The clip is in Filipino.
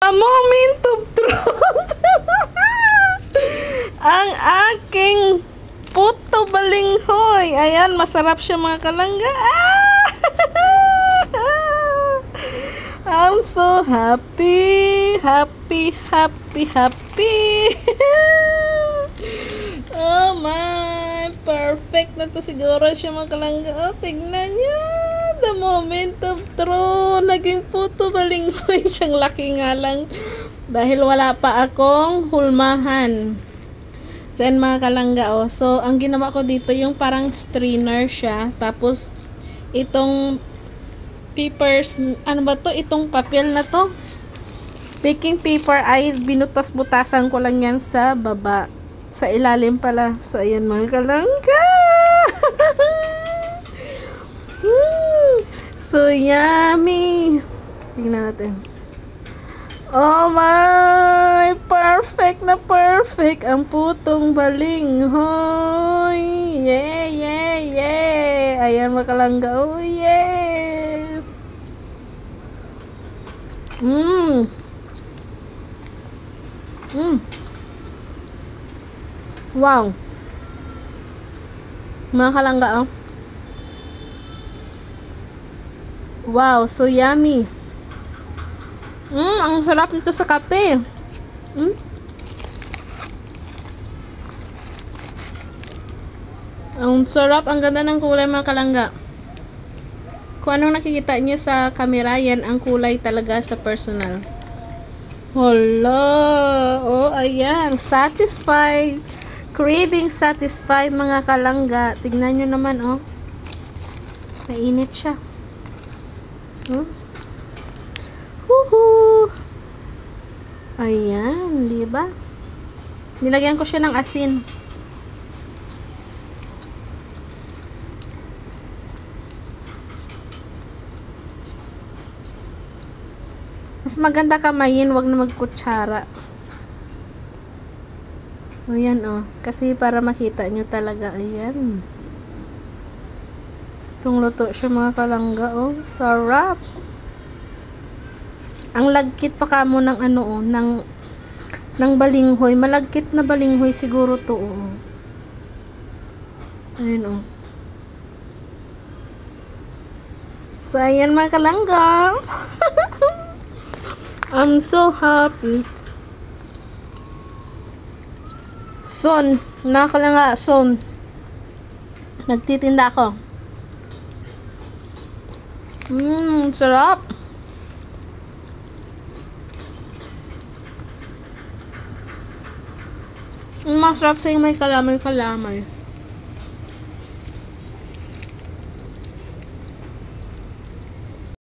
A moment of truth. Ang aking puto balinghoy. Ayan, masarap siya mga kalangga. I'm so happy. Happy, happy, happy. Oh my, perfect na to siguro siya mga kalangga. Oh, tignan niya. The moment of truth. Naging puto balinghoy. Siyang laki nga lang. Dahil wala pa akong hulmahan. So, yan mga kalangga, oh. So, ang ginawa ko dito, yung parang strainer siya. Tapos, itong papers, ano ba to? Itong papel na to. Baking paper ay binutas-butasan ko lang yan sa baba. Sa ilalim pala. So, ayan mga kalangga. So yummy. Tingnan natin. Oh my! Perfect na perfect ang putong balinghoy. Yeah, yeah, yeah. Ayan mga kalangga. Oh yeah. Wow. Mga kalangga, oh. Wow, so yummy. Ang sarap nito sa kape. Ang sarap, ang ganda ng kulay mga kalangga. Kung anong nakikita nyo sa camera, yan ang kulay talaga sa personal. Hala! Oh, ayan. Satisfied. Craving satisfied mga kalangga. Tignan nyo naman, oh. Mainit siya. Woohoo! Ayan, di ba? Nilagyan ko siya ng asin. Mas maganda kamayin, wag na magkutsara. O yan, oh. Kasi para makita nyo talaga, ayan. Itong luto siya mga kalangga, oh. Sarap. Ang lagkit pa kamo ng ano, oh, ng balinghoy. Malagkit na balinghoy siguro to, oh. Ayan, oh. So, ayan mga kalangga. I'm so happy. Son, mga kalangga, son. Nagtitinda ako. Sarap. Masarap sa yung may kalamay-kalamay.